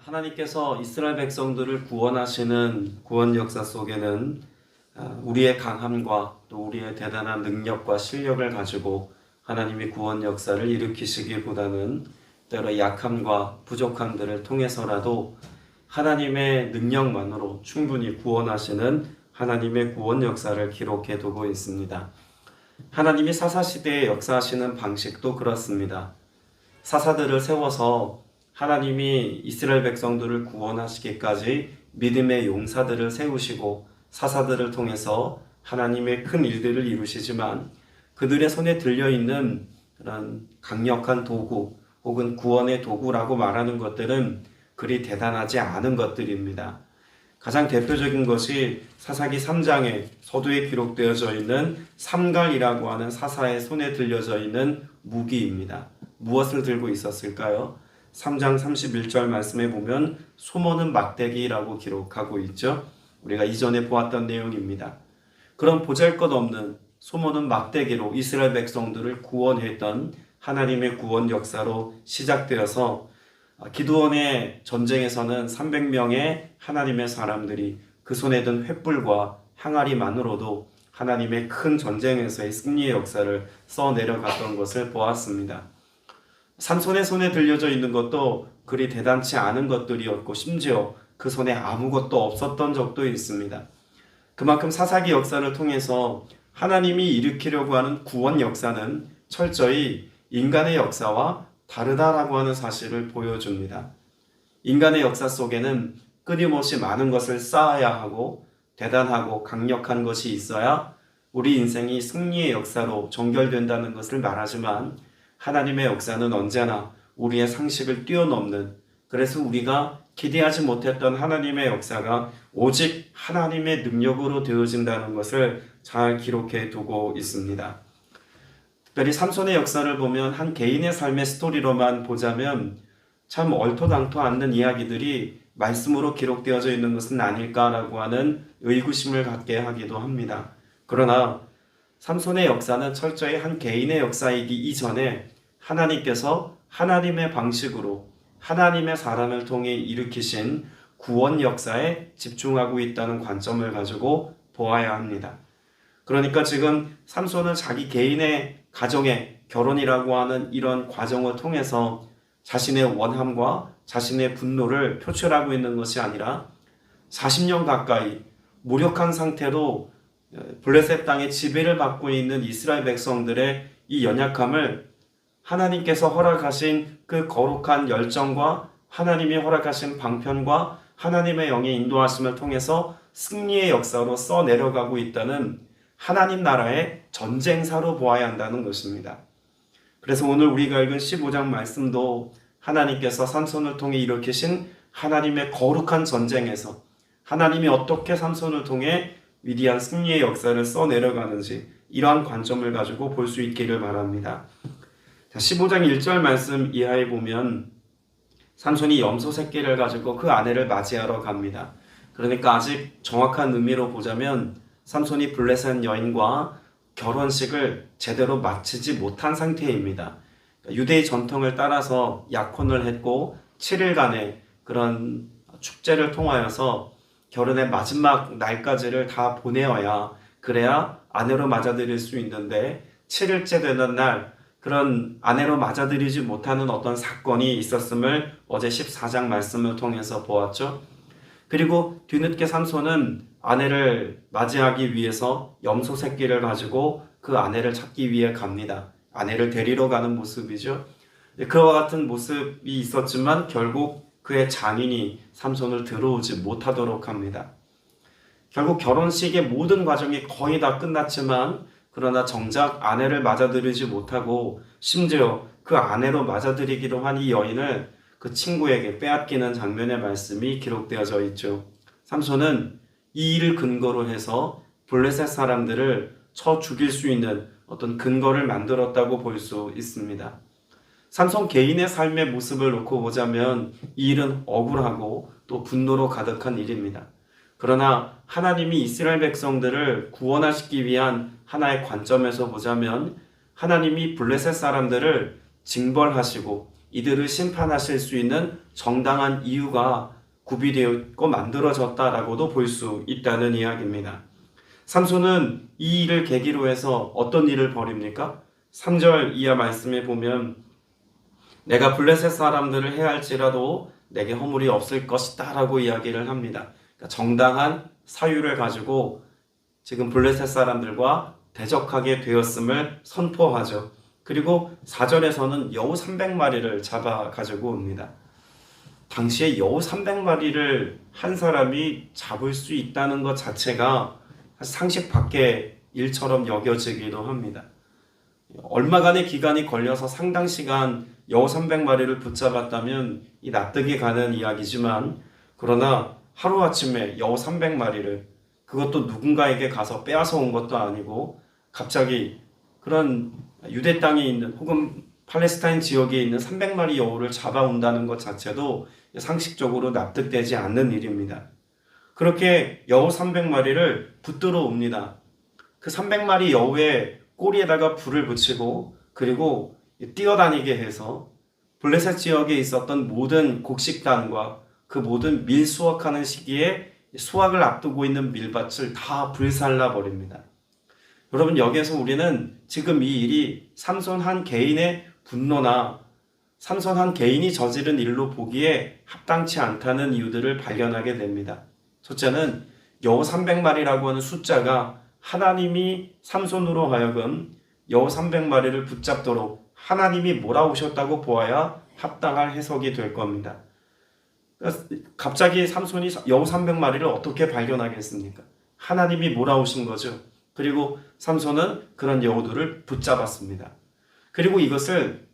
하나님께서 이스라엘 백성들을 구원하시는 구원 역사 속에는 우리의 강함과 또 우리의 대단한 능력과 실력을 가지고 하나님이 구원 역사를 일으키시기보다는 때로 약함과 부족함들을 통해서라도 하나님의 능력만으로 충분히 구원하시는 하나님의 구원 역사를 기록해 두고 있습니다. 하나님이 사사시대에 역사하시는 방식도 그렇습니다. 사사들을 세워서 하나님이 이스라엘 백성들을 구원하시기까지 믿음의 용사들을 세우시고 사사들을 통해서 하나님의 큰 일들을 이루시지만 그들의 손에 들려있는 그런 강력한 도구 혹은 구원의 도구라고 말하는 것들은 그리 대단하지 않은 것들입니다. 가장 대표적인 것이 사사기 3장에 서두에 기록되어져 있는 삼갈이라고 하는 사사의 손에 들려져 있는 무기입니다. 무엇을 들고 있었을까요? 3장 31절 말씀에 보면 소모는 막대기라고 기록하고 있죠. 우리가 이전에 보았던 내용입니다. 그런 보잘것없는 소모는 막대기로 이스라엘 백성들을 구원했던 하나님의 구원 역사로 시작되어서 기드온의 전쟁에서는 300명의 하나님의 사람들이 그 손에 든 횃불과 항아리만으로도 하나님의 큰 전쟁에서의 승리의 역사를 써내려갔던 것을 보았습니다. 삼손의 손에 들려져 있는 것도 그리 대단치 않은 것들이었고 심지어 그 손에 아무것도 없었던 적도 있습니다. 그만큼 사사기 역사를 통해서 하나님이 일으키려고 하는 구원 역사는 철저히 인간의 역사와 다르다라고 하는 사실을 보여줍니다. 인간의 역사 속에는 끊임없이 많은 것을 쌓아야 하고 대단하고 강력한 것이 있어야 우리 인생이 승리의 역사로 종결된다는 것을 말하지만 하나님의 역사는 언제나 우리의 상식을 뛰어넘는, 그래서 우리가 기대하지 못했던 하나님의 역사가 오직 하나님의 능력으로 되어진다는 것을 잘 기록해 두고 있습니다. 특별히 삼손의 역사를 보면 한 개인의 삶의 스토리로만 보자면 참 얼토당토 않는 이야기들이 말씀으로 기록되어져 있는 것은 아닐까라고 하는 의구심을 갖게 하기도 합니다. 그러나 삼손의 역사는 철저히 한 개인의 역사이기 이전에 하나님께서 하나님의 방식으로 하나님의 사람을 통해 일으키신 구원 역사에 집중하고 있다는 관점을 가지고 보아야 합니다. 그러니까 지금 삼손은 자기 개인의 가정의 결혼이라고 하는 이런 과정을 통해서 자신의 원함과 자신의 분노를 표출하고 있는 것이 아니라 40년 가까이 무력한 상태로 블레셋 땅의 지배를 받고 있는 이스라엘 백성들의 이 연약함을 하나님께서 허락하신 그 거룩한 열정과 하나님이 허락하신 방편과 하나님의 영의 인도하심을 통해서 승리의 역사로 써내려가고 있다는 하나님 나라의 전쟁사로 보아야 한다는 것입니다. 그래서 오늘 우리가 읽은 15장 말씀도 하나님께서 삼손을 통해 일으키신 하나님의 거룩한 전쟁에서 하나님이 어떻게 삼손을 통해 위대한 승리의 역사를 써내려가는지 이러한 관점을 가지고 볼 수 있기를 바랍니다. 15장 1절 말씀 이하에 보면 삼손이 염소 새끼를 가지고 그 아내를 맞이하러 갑니다. 그러니까 아직 정확한 의미로 보자면 삼손이 블레셋 여인과 결혼식을 제대로 마치지 못한 상태입니다. 유대의 전통을 따라서 약혼을 했고 7일간의 그런 축제를 통하여서 결혼의 마지막 날까지를 다 보내어야 그래야 아내로 맞아들일 수 있는데 7일째 되는 날 그런 아내로 맞아들이지 못하는 어떤 사건이 있었음을 어제 14장 말씀을 통해서 보았죠. 그리고 뒤늦게 삼손은 아내를 맞이하기 위해서 염소 새끼를 가지고 그 아내를 찾기 위해 갑니다. 아내를 데리러 가는 모습이죠. 그와 같은 모습이 있었지만 결국 그의 장인이 삼손을 들어오지 못하도록 합니다. 결국 결혼식의 모든 과정이 거의 다 끝났지만 그러나 정작 아내를 맞아들이지 못하고 심지어 그 아내로 맞아들이기로 한 이 여인을 그 친구에게 빼앗기는 장면의 말씀이 기록되어져 있죠. 삼손은 이 일을 근거로 해서 블레셋 사람들을 쳐 죽일 수 있는 어떤 근거를 만들었다고 볼 수 있습니다. 삼손 개인의 삶의 모습을 놓고 보자면 이 일은 억울하고 또 분노로 가득한 일입니다. 그러나 하나님이 이스라엘 백성들을 구원하시기 위한 하나의 관점에서 보자면 하나님이 블레셋 사람들을 징벌하시고 이들을 심판하실 수 있는 정당한 이유가 구비되었고 만들어졌다라고도 볼 수 있다는 이야기입니다. 삼손은 이 일을 계기로 해서 어떤 일을 벌입니까? 3절 이하 말씀에 보면 내가 블레셋 사람들을 해할지라도 내게 허물이 없을 것이다 라고 이야기를 합니다. 그러니까 정당한 사유를 가지고 지금 블레셋 사람들과 대적하게 되었음을 선포하죠. 그리고 4절에서는 여우 300마리를 잡아 가지고 옵니다. 당시에 여우 300마리를 한 사람이 잡을 수 있다는 것 자체가 상식 밖의 일처럼 여겨지기도 합니다. 얼마간의 기간이 걸려서 상당 시간 여우 300마리를 붙잡았다면 이 납득이 가는 이야기지만, 그러나 하루아침에 여우 300마리를, 그것도 누군가에게 가서 빼앗아 온 것도 아니고 갑자기 그런 유대 땅에 있는 혹은 팔레스타인 지역에 있는 300마리 여우를 잡아온다는 것 자체도 상식적으로 납득되지 않는 일입니다. 그렇게 여우 300마리를 붙들어 옵니다. 그 300마리 여우의 꼬리에다가 불을 붙이고 그리고 뛰어다니게 해서 블레셋 지역에 있었던 모든 곡식단과 그 모든 밀 수확하는 시기에 수확을 앞두고 있는 밀밭을 다 불살라 버립니다. 여러분, 여기에서 우리는 지금 이 일이 삼손 한 개인의 분노나 삼손 한 개인이 저지른 일로 보기에 합당치 않다는 이유들을 발견하게 됩니다. 첫째는 여우 300마리라고 하는 숫자가 하나님이 삼손으로 하여금 여우 300마리를 붙잡도록 하나님이 몰아오셨다고 보아야 합당할 해석이 될 겁니다. 갑자기 삼손이 여우 300마리를 어떻게 발견하겠습니까? 하나님이 몰아오신 거죠. 그리고 삼손은 그런 여우들을 붙잡았습니다. 그리고 이것을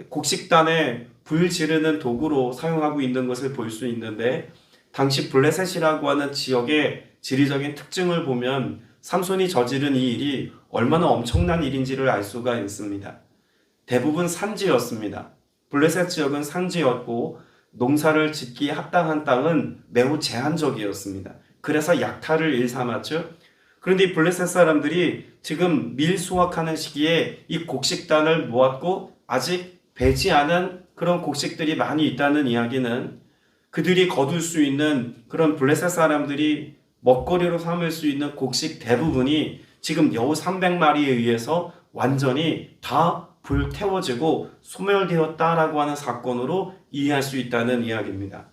곡식단에 불 지르는 도구로 사용하고 있는 것을 볼 수 있는데, 당시 블레셋이라고 하는 지역의 지리적인 특징을 보면 삼손이 저지른 이 일이 얼마나 엄청난 일인지를 알 수가 있습니다. 대부분 산지였습니다. 블레셋 지역은 산지였고 농사를 짓기에 합당한 땅은 매우 제한적이었습니다. 그래서 약탈을 일삼았죠. 그런데 이 블레셋 사람들이 지금 밀 수확하는 시기에 이 곡식단을 모았고 아직 배지 않은 그런 곡식들이 많이 있다는 이야기는 그들이 거둘 수 있는 그런 블레셋 사람들이 먹거리로 삼을 수 있는 곡식 대부분이 지금 여우 300마리에 의해서 완전히 다 불태워지고 소멸되었다라고 하는 사건으로 이해할 수 있다는 이야기입니다.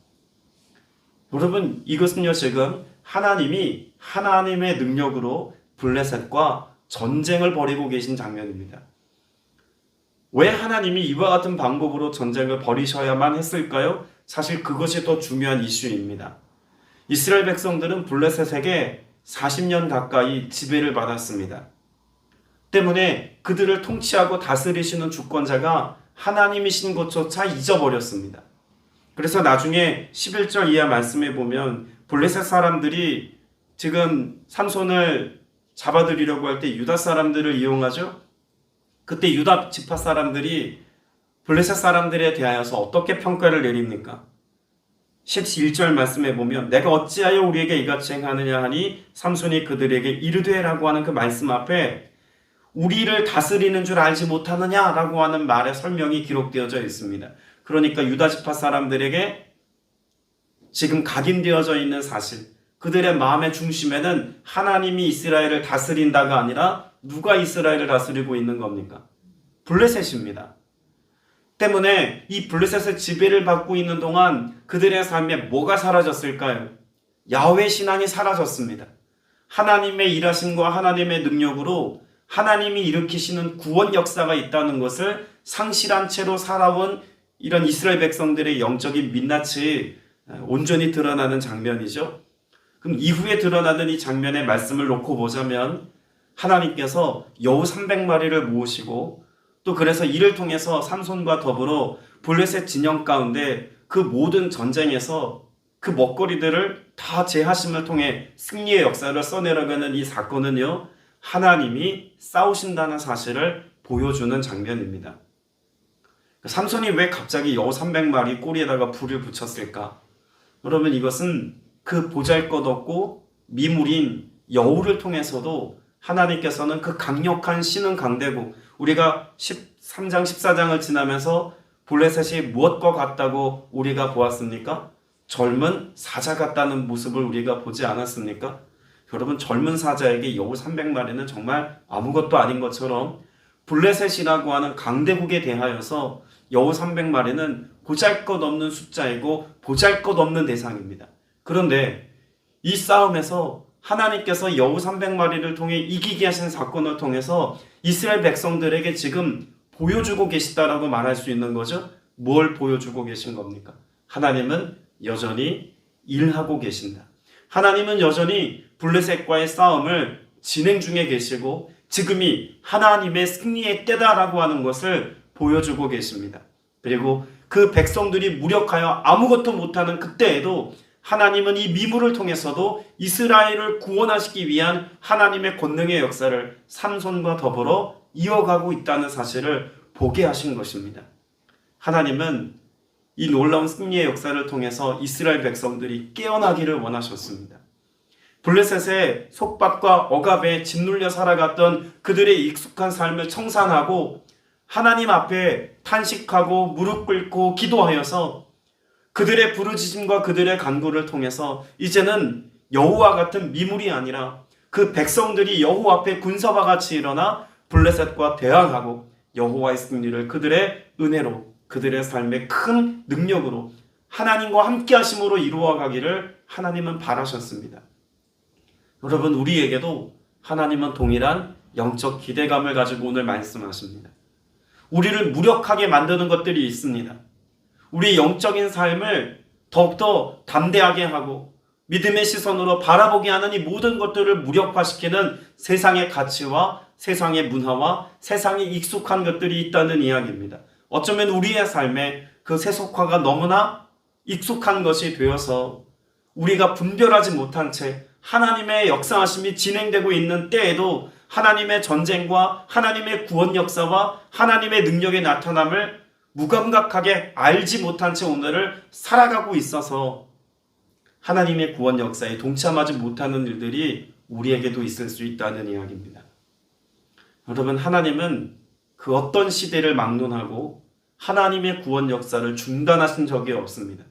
여러분, 이것은요, 지금 하나님이 하나님의 능력으로 블레셋과 전쟁을 벌이고 계신 장면입니다. 왜 하나님이 이와 같은 방법으로 전쟁을 벌이셔야만 했을까요? 사실 그것이 더 중요한 이슈입니다. 이스라엘 백성들은 블레셋에게 40년 가까이 지배를 받았습니다. 때문에 그들을 통치하고 다스리시는 주권자가 하나님이신 것조차 잊어버렸습니다. 그래서 나중에 11절 이하 말씀에 보면 블레셋 사람들이 지금 삼손을 잡아들이려고 할 때 유다 사람들을 이용하죠. 그때 유다 지파 사람들이 블레셋 사람들에 대하여서 어떻게 평가를 내립니까? 11절 말씀에 보면 내가 어찌하여 우리에게 이같이 행하느냐 하니 삼손이 그들에게 이르되 라고 하는 그 말씀 앞에 우리를 다스리는 줄 알지 못하느냐 라고 하는 말의 설명이 기록되어져 있습니다. 그러니까 유다 지파 사람들에게 지금 각인되어져 있는 사실, 그들의 마음의 중심에는 하나님이 이스라엘을 다스린다가 아니라 누가 이스라엘을 다스리고 있는 겁니까? 블레셋입니다. 때문에 이 블레셋의 지배를 받고 있는 동안 그들의 삶에 뭐가 사라졌을까요? 야훼 신앙이 사라졌습니다. 하나님의 일하심과 하나님의 능력으로 하나님이 일으키시는 구원 역사가 있다는 것을 상실한 채로 살아온 이런 이스라엘 백성들의 영적인 민낯이 온전히 드러나는 장면이죠. 그럼 이후에 드러나는 이 장면의 말씀을 놓고 보자면 하나님께서 여우 300마리를 모으시고 또 그래서 이를 통해서 삼손과 더불어 블레셋 진영 가운데 그 모든 전쟁에서 그 먹거리들을 다 제하심을 통해 승리의 역사를 써내려가는 이 사건은요, 하나님이 싸우신다는 사실을 보여주는 장면입니다. 삼손이 왜 갑자기 여우 300마리 꼬리에다가 불을 붙였을까? 여러분, 이것은 그 보잘것없고 미물인 여우를 통해서도 하나님께서는 그 강력한 신은 강대국, 우리가 13장 14장을 지나면서 블레셋이 무엇과 같다고 우리가 보았습니까? 젊은 사자 같다는 모습을 우리가 보지 않았습니까? 여러분, 젊은 사자에게 여우 300마리는 정말 아무것도 아닌 것처럼 블레셋이라고 하는 강대국에 대하여서 여우 300마리는 보잘것없는 숫자이고 보잘것없는 대상입니다. 그런데 이 싸움에서 하나님께서 여우 300마리를 통해 이기게 하신 사건을 통해서 이스라엘 백성들에게 지금 보여주고 계시다라고 말할 수 있는 거죠. 뭘 보여주고 계신 겁니까? 하나님은 여전히 일하고 계신다. 하나님은 여전히 블레셋과의 싸움을 진행 중에 계시고 지금이 하나님의 승리의 때다라고 하는 것을 보여주고 계십니다. 그리고 그 백성들이 무력하여 아무것도 못하는 그때에도 하나님은 이 미물을 통해서도 이스라엘을 구원하시기 위한 하나님의 권능의 역사를 삼손과 더불어 이어가고 있다는 사실을 보게 하신 것입니다. 하나님은 이 놀라운 승리의 역사를 통해서 이스라엘 백성들이 깨어나기를 원하셨습니다. 블레셋의 속박과 억압에 짓눌려 살아갔던 그들의 익숙한 삶을 청산하고 하나님 앞에 탄식하고 무릎 꿇고 기도하여서 그들의 부르짖음과 그들의 간구를 통해서 이제는 여호와 같은 미물이 아니라 그 백성들이 여호와 앞에 군사와 같이 일어나 블레셋과 대항하고 여호와의 승리를 그들의 은혜로 그들의 삶의 큰 능력으로 하나님과 함께 하심으로 이루어가기를 하나님은 바라셨습니다. 여러분, 우리에게도 하나님은 동일한 영적 기대감을 가지고 오늘 말씀하십니다. 우리를 무력하게 만드는 것들이 있습니다. 우리 영적인 삶을 더욱더 담대하게 하고 믿음의 시선으로 바라보게 하는 이 모든 것들을 무력화시키는 세상의 가치와 세상의 문화와 세상에 익숙한 것들이 있다는 이야기입니다. 어쩌면 우리의 삶에 그 세속화가 너무나 익숙한 것이 되어서 우리가 분별하지 못한 채 하나님의 역사하심이 진행되고 있는 때에도 하나님의 전쟁과 하나님의 구원 역사와 하나님의 능력의 나타남을 무감각하게 알지 못한 채 오늘을 살아가고 있어서 하나님의 구원 역사에 동참하지 못하는 일들이 우리에게도 있을 수 있다는 이야기입니다. 여러분, 하나님은 그 어떤 시대를 막론하고 하나님의 구원 역사를 중단하신 적이 없습니다.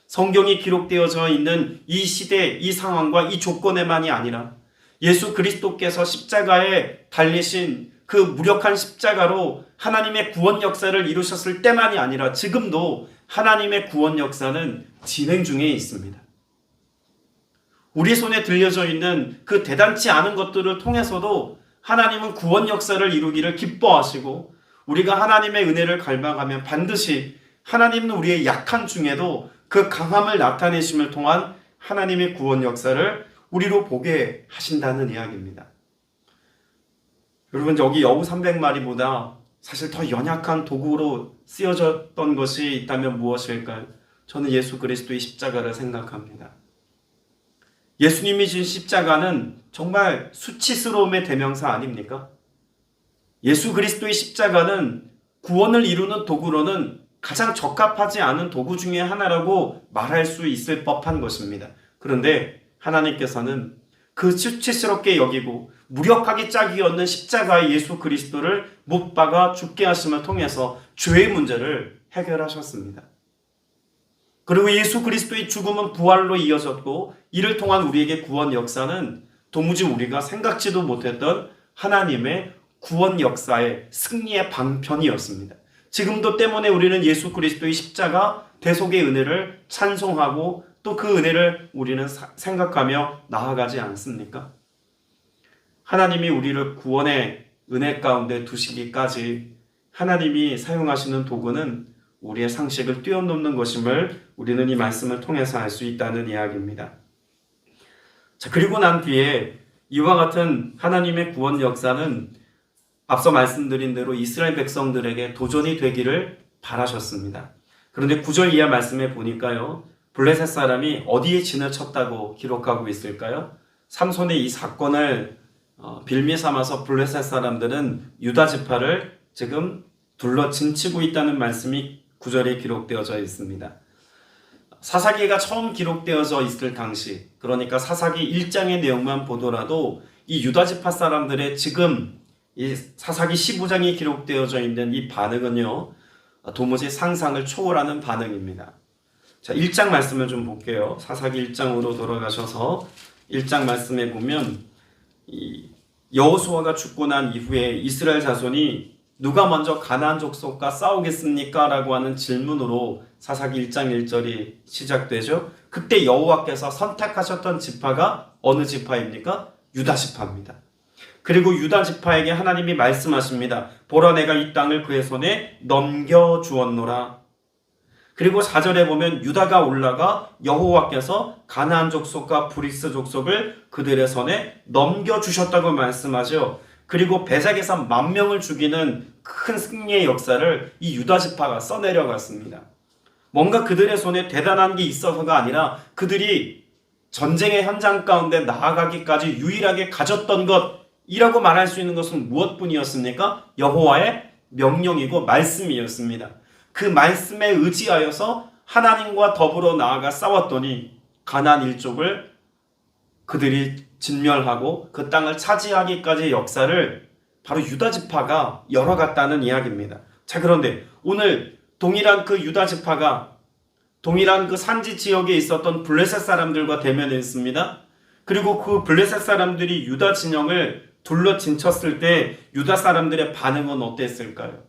성경이 기록되어져 있는 이 시대, 이 상황과 이 조건에만이 아니라 예수 그리스도께서 십자가에 달리신 그 무력한 십자가로 하나님의 구원 역사를 이루셨을 때만이 아니라 지금도 하나님의 구원 역사는 진행 중에 있습니다. 우리 손에 들려져 있는 그 대단치 않은 것들을 통해서도 하나님은 구원 역사를 이루기를 기뻐하시고 우리가 하나님의 은혜를 갈망하면 반드시 하나님은 우리의 약한 중에도 그 강함을 나타내심을 통한 하나님의 구원 역사를 우리로 보게 하신다는 이야기입니다. 여러분, 여기 여우 300마리보다 사실 더 연약한 도구로 쓰여졌던 것이 있다면 무엇일까요? 저는 예수 그리스도의 십자가를 생각합니다. 예수님이 진 십자가는 정말 수치스러움의 대명사 아닙니까? 예수 그리스도의 십자가는 구원을 이루는 도구로는 가장 적합하지 않은 도구 중에 하나라고 말할 수 있을 법한 것입니다. 그런데 하나님께서는 그 수치스럽게 여기고 무력하게 짝이 없는 십자가의 예수 그리스도를 못 박아 죽게 하심을 통해서 죄의 문제를 해결하셨습니다. 그리고 예수 그리스도의 죽음은 부활로 이어졌고 이를 통한 우리에게 구원 역사는 도무지 우리가 생각지도 못했던 하나님의 구원 역사의 승리의 방편이었습니다. 지금도 때문에 우리는 예수 그리스도의 십자가 대속의 은혜를 찬송하고 또 그 은혜를 우리는 생각하며 나아가지 않습니까? 하나님이 우리를 구원의 은혜 가운데 두시기까지 하나님이 사용하시는 도구는 우리의 상식을 뛰어넘는 것임을 우리는 이 말씀을 통해서 알 수 있다는 이야기입니다. 자, 그리고 난 뒤에 이와 같은 하나님의 구원 역사는 앞서 말씀드린 대로 이스라엘 백성들에게 도전이 되기를 바라셨습니다. 그런데 9절 이하 말씀에 보니까요, 블레셋 사람이 어디에 진을 쳤다고 기록하고 있을까요? 삼손의 이 사건을 빌미 삼아서 블레셋 사람들은 유다 지파를 지금 둘러 진치고 있다는 말씀이 9절에 기록되어져 있습니다. 사사기가 처음 기록되어져 있을 당시, 그러니까 사사기 1장의 내용만 보더라도 이 유다 지파 사람들의 지금 이 사사기 15장에 기록되어져 있는 이 반응은요, 도무지 상상을 초월하는 반응입니다. 자, 1장 말씀을 좀 볼게요. 사사기 1장으로 돌아가셔서 1장 말씀에 보면 여호수아가 죽고 난 이후에 이스라엘 자손이 누가 먼저 가나안 족속과 싸우겠습니까? 라고 하는 질문으로 사사기 1장 1절이 시작되죠. 그때 여호와께서 선택하셨던 지파가 어느 지파입니까? 유다 지파입니다. 그리고 유다 지파에게 하나님이 말씀하십니다. 보라, 내가 이 땅을 그의 손에 넘겨주었노라. 그리고 4절에 보면 유다가 올라가 여호와께서 가나안 족속과 브리스 족속을 그들의 손에 넘겨주셨다고 말씀하죠. 그리고 베색에서 10,000명을 죽이는 큰 승리의 역사를 이 유다 지파가 써내려갔습니다. 뭔가 그들의 손에 대단한 게 있어서가 아니라 그들이 전쟁의 현장 가운데 나아가기까지 유일하게 가졌던 것이라고 말할 수 있는 것은 무엇뿐이었습니까? 여호와의 명령이고 말씀이었습니다. 그 말씀에 의지하여서 하나님과 더불어 나아가 싸웠더니 가나안 일족을 그들이 진멸하고 그 땅을 차지하기까지의 역사를 바로 유다 지파가 열어갔다는 이야기입니다. 자, 그런데 오늘 동일한 그 유다 지파가 동일한 그 산지 지역에 있었던 블레셋 사람들과 대면했습니다. 그리고 그 블레셋 사람들이 유다 진영을 둘러 진쳤을 때 유다 사람들의 반응은 어땠을까요?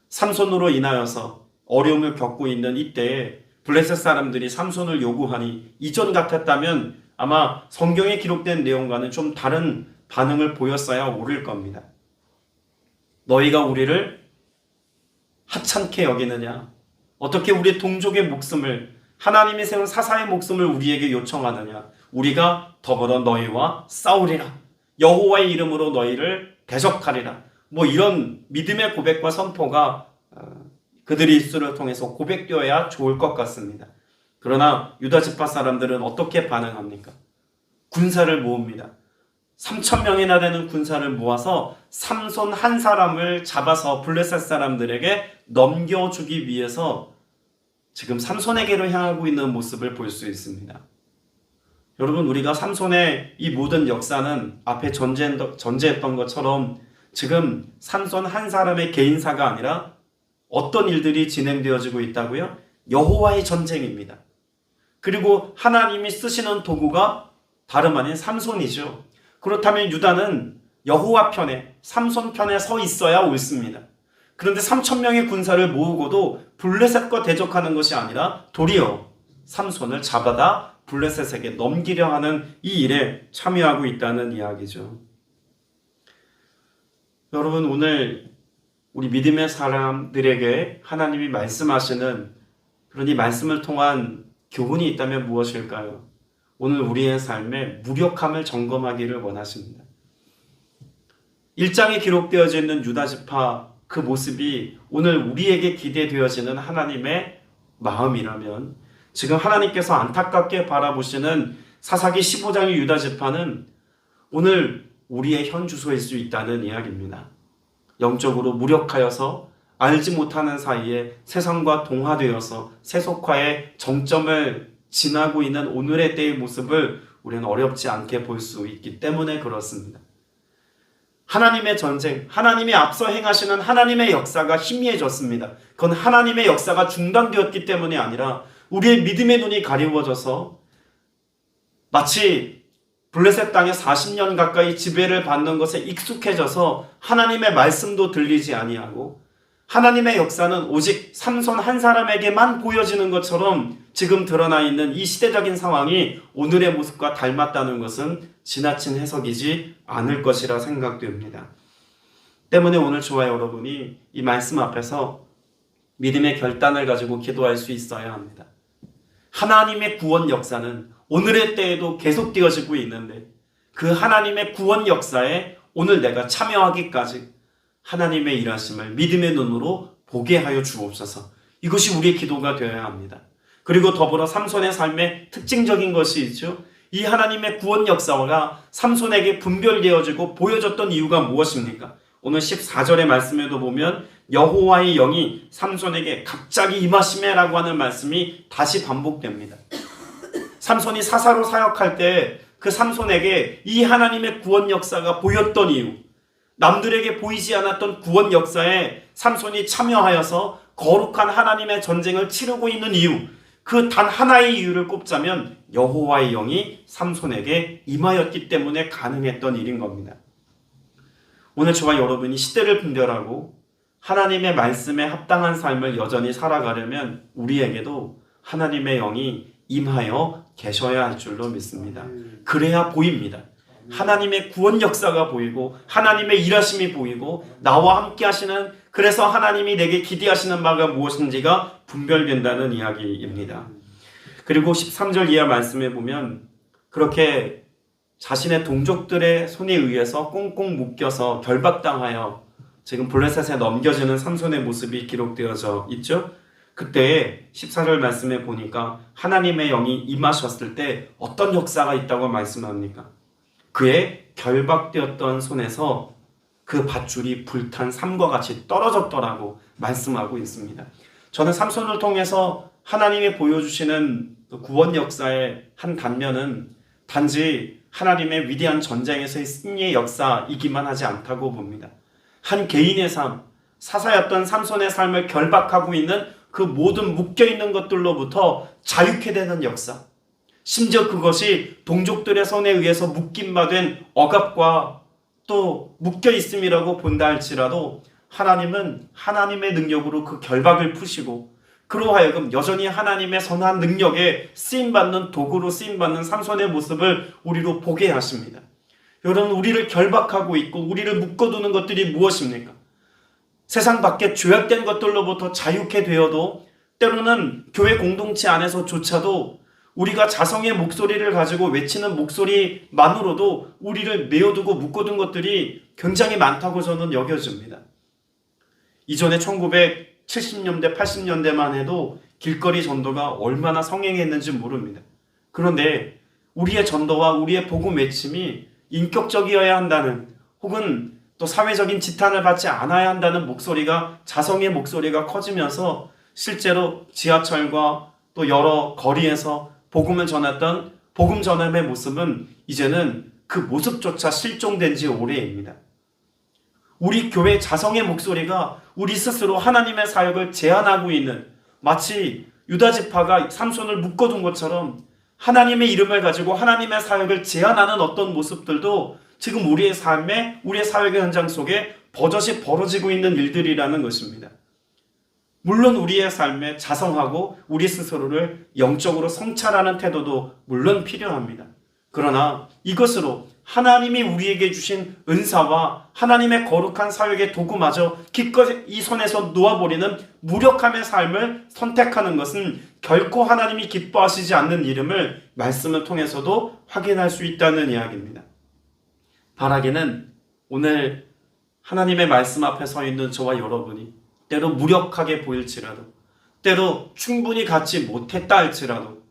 삼손으로 인하여서 어려움을 겪고 있는 이때에 블레셋 사람들이 삼손을 요구하니 이전 같았다면 아마 성경에 기록된 내용과는 좀 다른 반응을 보였어야 옳을 겁니다. 너희가 우리를 하찮게 여기느냐? 어떻게 우리 동족의 목숨을, 하나님이 세운 사사의 목숨을 우리에게 요청하느냐? 우리가 더불어 너희와 싸우리라. 여호와의 이름으로 너희를 대적하리라. 이런 믿음의 고백과 선포가 그들의 입술을 통해서 고백되어야 좋을 것 같습니다. 그러나 유다 지파 사람들은 어떻게 반응합니까? 군사를 모읍니다. 3,000명이나 되는 군사를 모아서 삼손 한 사람을 잡아서 블레셋 사람들에게 넘겨주기 위해서 지금 삼손에게로 향하고 있는 모습을 볼 수 있습니다. 여러분, 우리가 삼손의 이 모든 역사는 앞에 전제했던 것처럼 지금 삼손 한 사람의 개인사가 아니라 어떤 일들이 진행되어지고 있다고요? 여호와의 전쟁입니다. 그리고 하나님이 쓰시는 도구가 다름 아닌 삼손이죠. 그렇다면 유다는 여호와 편에, 삼손 편에 서 있어야 옳습니다. 그런데 3,000명의 군사를 모으고도 블레셋과 대적하는 것이 아니라 도리어 삼손을 잡아다 블레셋에게 넘기려 하는 이 일에 참여하고 있다는 이야기죠. 여러분, 오늘 우리 믿음의 사람들에게 하나님이 말씀하시는 그런 이 말씀을 통한 교훈이 있다면 무엇일까요? 오늘 우리의 삶에 무력함을 점검하기를 원하십니다. 1장에 기록되어져 있는 유다 지파 그 모습이 오늘 우리에게 기대되어지는 하나님의 마음이라면 지금 하나님께서 안타깝게 바라보시는 사사기 15장의 유다 지파는 오늘 우리의 현주소일 수 있다는 이야기입니다. 영적으로 무력하여서 알지 못하는 사이에 세상과 동화되어서 세속화의 정점을 지나고 있는 오늘의 때의 모습을 우리는 어렵지 않게 볼 수 있기 때문에 그렇습니다. 하나님의 전쟁, 하나님이 앞서 행하시는 하나님의 역사가 희미해졌습니다. 그건 하나님의 역사가 중단되었기 때문이 아니라 우리의 믿음의 눈이 가리워져서 마치 블레셋 땅에 40년 가까이 지배를 받는 것에 익숙해져서 하나님의 말씀도 들리지 아니하고 하나님의 역사는 오직 삼손 한 사람에게만 보여지는 것처럼 지금 드러나 있는 이 시대적인 상황이 오늘의 모습과 닮았다는 것은 지나친 해석이지 않을 것이라 생각됩니다. 때문에 오늘 저와 여러분이 이 말씀 앞에서 믿음의 결단을 가지고 기도할 수 있어야 합니다. 하나님의 구원 역사는 오늘의 때에도 계속되어지고 있는데 그 하나님의 구원 역사에 오늘 내가 참여하기까지 하나님의 일하심을 믿음의 눈으로 보게 하여 주옵소서. 이것이 우리의 기도가 되어야 합니다. 그리고 더불어 삼손의 삶의 특징적인 것이 있죠. 이 하나님의 구원 역사가 삼손에게 분별되어지고 보여졌던 이유가 무엇입니까? 오늘 14절의 말씀에도 보면 여호와의 영이 삼손에게 갑자기 임하시매라고 하는 말씀이 다시 반복됩니다. 삼손이 사사로 사역할 때 그 삼손에게 이 하나님의 구원 역사가 보였던 이유, 남들에게 보이지 않았던 구원 역사에 삼손이 참여하여서 거룩한 하나님의 전쟁을 치르고 있는 이유, 그 단 하나의 이유를 꼽자면 여호와의 영이 삼손에게 임하였기 때문에 가능했던 일인 겁니다. 오늘 저와 여러분이 시대를 분별하고 하나님의 말씀에 합당한 삶을 여전히 살아가려면 우리에게도 하나님의 영이 임하여 계셔야 할 줄로 믿습니다. 그래야 보입니다. 하나님의 구원 역사가 보이고 하나님의 일하심이 보이고 나와 함께 하시는, 그래서 하나님이 내게 기대하시는 바가 무엇인지가 분별된다는 이야기입니다. 그리고 13절 이하 말씀에 보면 그렇게 자신의 동족들의 손에 의해서 꽁꽁 묶여서 결박당하여 지금 블레셋에 넘겨지는 삼손의 모습이 기록되어져 있죠. 그때 14절 말씀에 보니까 하나님의 영이 임하셨을 때 어떤 역사가 있다고 말씀합니까? 그의 결박되었던 손에서 그 밧줄이 불탄 삼과 같이 떨어졌더라고 말씀하고 있습니다. 저는 삼손을 통해서 하나님이 보여주시는 구원 역사의 한 단면은 단지 하나님의 위대한 전쟁에서의 승리의 역사이기만 하지 않다고 봅니다. 한 개인의 삶, 사사였던 삼손의 삶을 결박하고 있는 그 모든 묶여있는 것들로부터 자유케 되는 역사, 심지어 그것이 동족들의 손에 의해서 묶임받은 억압과 또 묶여있음이라고 본다 할지라도 하나님은 하나님의 능력으로 그 결박을 푸시고 그로 하여금 여전히 하나님의 선한 능력에 쓰임받는 도구로 쓰임받는 삼손의 모습을 우리로 보게 하십니다. 여러분, 우리를 결박하고 있고 우리를 묶어두는 것들이 무엇입니까? 세상 밖에 죄악된 것들로부터 자유케 되어도 때로는 교회 공동체 안에서조차도 우리가 자성의 목소리를 가지고 외치는 목소리만으로도 우리를 메어두고 묶어둔 것들이 굉장히 많다고 저는 여겨집니다. 이전에 1970년대, 80년대만 해도 길거리 전도가 얼마나 성행했는지 모릅니다. 그런데 우리의 전도와 우리의 복음 외침이 인격적이어야 한다는, 혹은 또 사회적인 지탄을 받지 않아야 한다는 목소리가, 자성의 목소리가 커지면서 실제로 지하철과 또 여러 거리에서 복음을 전했던 복음 전함의 모습은 이제는 그 모습조차 실종된 지 오래입니다. 우리 교회 자성의 목소리가 우리 스스로 하나님의 사역을 제한하고 있는, 마치 유다 지파가 삼손을 묶어둔 것처럼 하나님의 이름을 가지고 하나님의 사역을 제한하는 어떤 모습들도 지금 우리의 삶에, 우리의 사역의 현장 속에 버젓이 벌어지고 있는 일들이라는 것입니다. 물론 우리의 삶에 자성하고 우리 스스로를 영적으로 성찰하는 태도도 물론 필요합니다. 그러나 이것으로 하나님이 우리에게 주신 은사와 하나님의 거룩한 사역의 도구마저 기꺼이 이 손에서 놓아버리는 무력함의 삶을 선택하는 것은 결코 하나님이 기뻐하시지 않는 일임을 말씀을 통해서도 확인할 수 있다는 이야기입니다. 바라기는 오늘 하나님의 말씀 앞에 서 있는 저와 여러분이 때로 무력하게 보일지라도, 때로 충분히 갖지 못했다 할지라도,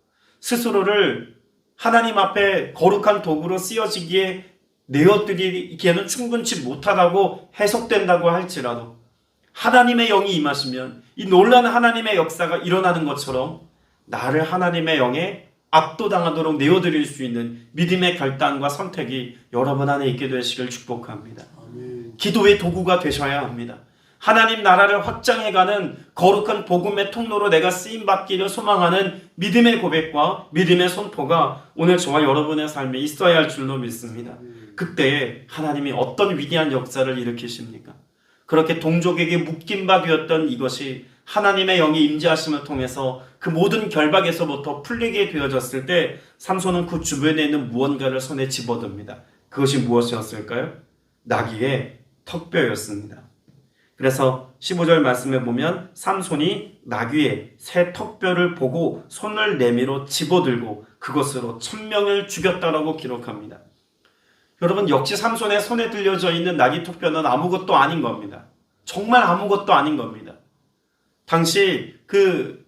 스스로를 하나님 앞에 거룩한 도구로 쓰여지기에 내어드리기에는 충분치 못하다고 해석된다고 할지라도 하나님의 영이 임하시면 이 놀라운 하나님의 역사가 일어나는 것처럼 나를 하나님의 영에 압도당하도록 내어드릴 수 있는 믿음의 결단과 선택이 여러분 안에 있게 되시길 축복합니다. 기도의 도구가 되셔야 합니다. 하나님 나라를 확장해가는 거룩한 복음의 통로로 내가 쓰임받기를 소망하는 믿음의 고백과 믿음의 선포가 오늘 저와 여러분의 삶에 있어야 할 줄로 믿습니다. 그때 하나님이 어떤 위대한 역사를 일으키십니까? 그렇게 동족에게 묶임 바 되었던 이것이 하나님의 영이 임재하심을 통해서 그 모든 결박에서부터 풀리게 되어졌을 때 삼손은 그 주변에 있는 무언가를 손에 집어듭니다. 그것이 무엇이었을까요? 나귀의 턱뼈였습니다. 그래서 15절 말씀에 보면 삼손이 나귀의 새 턱뼈를 보고 손을 내밀어 집어들고 그것으로 1000명을 죽였다라고 기록합니다. 여러분, 역시 삼손의 손에 들려져 있는 나귀 턱뼈는 아무것도 아닌 겁니다. 정말 아무것도 아닌 겁니다. 당시 그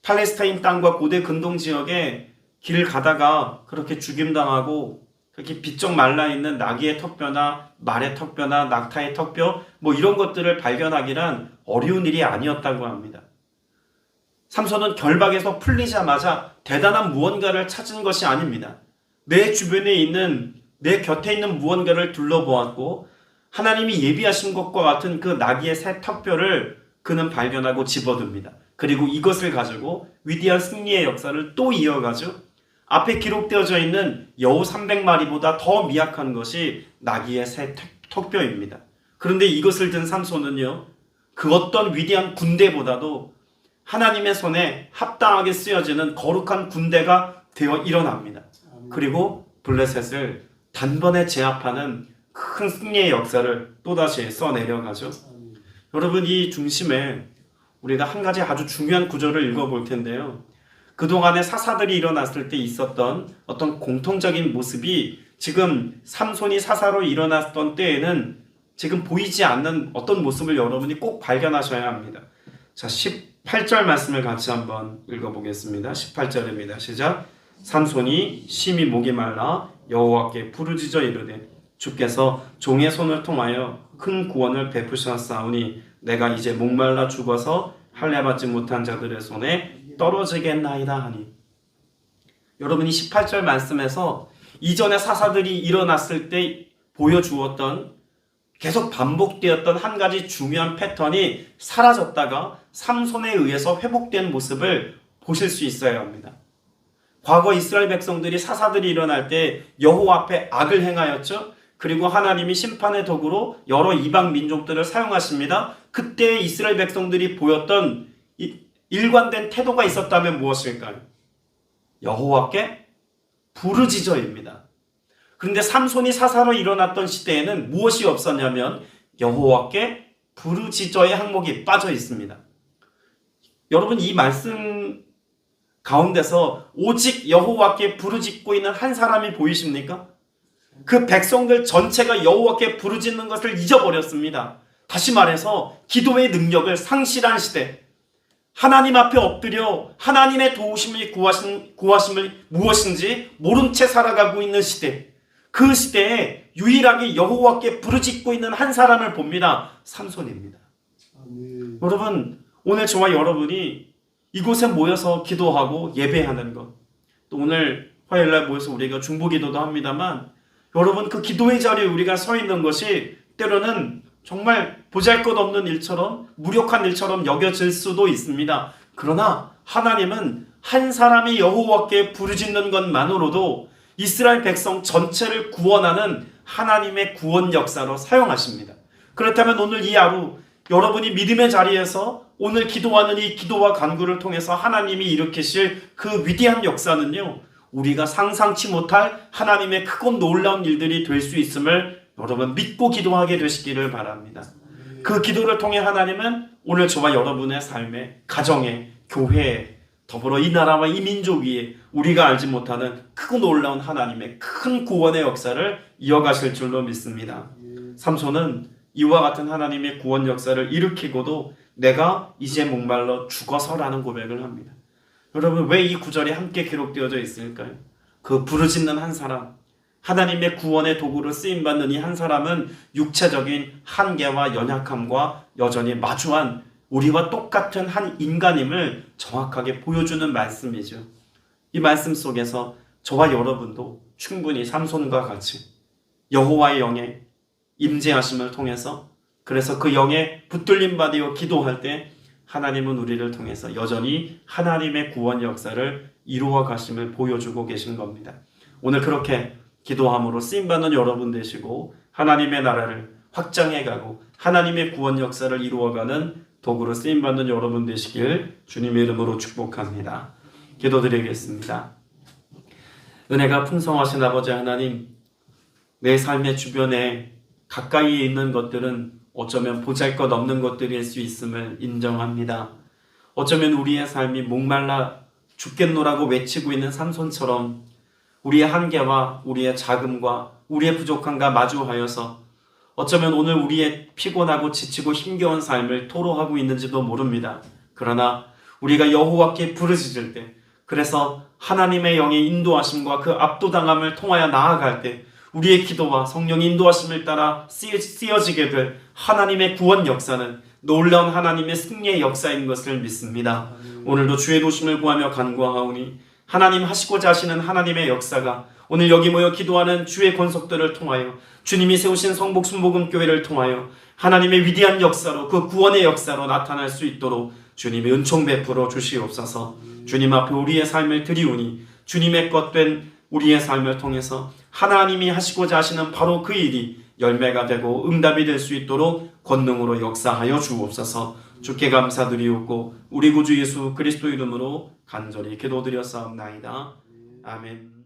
팔레스타인 땅과 고대 근동 지역에 길을 가다가 그렇게 죽임당하고 그렇게 비쩍 말라있는 나귀의 턱뼈나 말의 턱뼈나 낙타의 턱뼈 이런 것들을 발견하기란 어려운 일이 아니었다고 합니다. 삼손은 결박에서 풀리자마자 대단한 무언가를 찾은 것이 아닙니다. 내 주변에 있는, 내 곁에 있는 무언가를 둘러보았고 하나님이 예비하신 것과 같은 그 나귀의 새 턱뼈를 그는 발견하고 집어듭니다. 그리고 이것을 가지고 위대한 승리의 역사를 또 이어가죠. 앞에 기록되어져 있는 여우 300마리보다 더 미약한 것이 나귀의 새 턱뼈입니다. 그런데 이것을 든 삼손은요, 그 어떤 위대한 군대보다도 하나님의 손에 합당하게 쓰여지는 거룩한 군대가 되어 일어납니다. 그리고 블레셋을 단번에 제압하는 큰 승리의 역사를 또다시 써내려가죠. 여러분, 이 중심에 우리가 한 가지 아주 중요한 구절을 읽어볼 텐데요. 그동안에 사사들이 일어났을 때 있었던 어떤 공통적인 모습이 지금 삼손이 사사로 일어났던 때에는 지금 보이지 않는 어떤 모습을 여러분이 꼭 발견하셔야 합니다. 자, 18절 말씀을 같이 한번 읽어보겠습니다. 18절입니다. 시작. 삼손이 심히 목이 말라 여호와께 부르짖어 이르되 주께서 종의 손을 통하여 큰 구원을 베푸셨사오니 내가 이제 목말라 죽어서 할례받지 못한 자들의 손에 떨어지겠나이다 하니. 여러분이 18절 말씀에서 이전에 사사들이 일어났을 때 보여주었던 계속 반복되었던 한 가지 중요한 패턴이 사라졌다가 삼손에 의해서 회복된 모습을 보실 수 있어야 합니다. 과거 이스라엘 백성들이 사사들이 일어날 때 여호와 앞에 악을 행하였죠. 그리고 하나님이 심판의 도구로 여러 이방 민족들을 사용하십니다. 그때 이스라엘 백성들이 보였던 일관된 태도가 있었다면 무엇일까요? 여호와께 부르짖어입니다. 그런데 삼손이 사사로 일어났던 시대에는 무엇이 없었냐면 여호와께 부르짖어의 항목이 빠져 있습니다. 여러분, 이 말씀 가운데서 오직 여호와께 부르짖고 있는 한 사람이 보이십니까? 그 백성들 전체가 여호와께 부르짖는 것을 잊어버렸습니다. 다시 말해서 기도의 능력을 상실한 시대, 하나님 앞에 엎드려 하나님의 도우심을 구하심을 무엇인지 모른 채 살아가고 있는 시대, 그 시대에 유일하게 여호와께 부르짖고 있는 한 사람을 봅니다. 삼손입니다. 여러분, 오늘 저와 여러분이 이곳에 모여서 기도하고 예배하는 것, 또 오늘 화요일날 모여서 우리가 중보기도도 합니다만, 여러분, 그 기도의 자리에 우리가 서 있는 것이 때로는 정말 보잘것없는 일처럼, 무력한 일처럼 여겨질 수도 있습니다. 그러나 하나님은 한 사람이 여호와께 부르짖는 것만으로도 이스라엘 백성 전체를 구원하는 하나님의 구원 역사로 사용하십니다. 그렇다면 오늘 이 하루 여러분이 믿음의 자리에서 오늘 기도하는 이 기도와 간구를 통해서 하나님이 일으키실 그 위대한 역사는요, 우리가 상상치 못할 하나님의 크고 놀라운 일들이 될 수 있음을 여러분 믿고 기도하게 되시기를 바랍니다. 그 기도를 통해 하나님은 오늘 저와 여러분의 삶에, 가정에, 교회에, 더불어 이 나라와 이 민족 위에 우리가 알지 못하는 크고 놀라운 하나님의 큰 구원의 역사를 이어가실 줄로 믿습니다. 삼손은 이와 같은 하나님의 구원 역사를 일으키고도 내가 이제 목말라 죽어서라는 고백을 합니다. 여러분, 왜 이 구절이 함께 기록되어져 있을까요? 그 부르짖는 한 사람, 하나님의 구원의 도구로 쓰임받는 이 한 사람은 육체적인 한계와 연약함과 여전히 마주한 우리와 똑같은 한 인간임을 정확하게 보여주는 말씀이죠. 이 말씀 속에서 저와 여러분도 충분히 삼손과 같이 여호와의 영에 임재하심을 통해서, 그래서 그 영에 붙들림 받으려 기도할 때 하나님은 우리를 통해서 여전히 하나님의 구원 역사를 이루어 가심을 보여주고 계신 겁니다. 오늘 그렇게 기도함으로 쓰임받는 여러분 되시고 하나님의 나라를 확장해가고 하나님의 구원 역사를 이루어가는 도구로 쓰임받는 여러분 되시길 주님의 이름으로 축복합니다. 기도드리겠습니다. 은혜가 풍성하신 아버지 하나님, 내 삶의 주변에 가까이에 있는 것들은 어쩌면 보잘것없는 것들일 수 있음을 인정합니다. 어쩌면 우리의 삶이 목말라 죽겠노라고 외치고 있는 삼손처럼 우리의 한계와 우리의 자금과 우리의 부족함과 마주하여서 어쩌면 오늘 우리의 피곤하고 지치고 힘겨운 삶을 토로하고 있는지도 모릅니다. 그러나 우리가 여호와께 부르짖을 때, 그래서 하나님의 영의 인도하심과 그 압도당함을 통하여 나아갈 때 우리의 기도와 성령의 인도하심을 따라 쓰여지게 될 하나님의 구원 역사는 놀라운 하나님의 승리의 역사인 것을 믿습니다. 오늘도 주의 도심을 구하며 간구하오니 하나님 하시고자 하시는 하나님의 역사가 오늘 여기 모여 기도하는 주의 권속들을 통하여 주님이 세우신 성복 순복음교회를 통하여 하나님의 위대한 역사로 그 구원의 역사로 나타날 수 있도록 주님의 은총 베풀어 주시옵소서. 주님 앞에 우리의 삶을 드리우니 주님의 것 된 우리의 삶을 통해서 하나님이 하시고자 하시는 바로 그 일이 열매가 되고 응답이 될 수 있도록 권능으로 역사하여 주옵소서. 주께 감사드리옵고 우리 구주 예수 그리스도 이름으로 간절히 기도드렸사옵나이다. 아멘.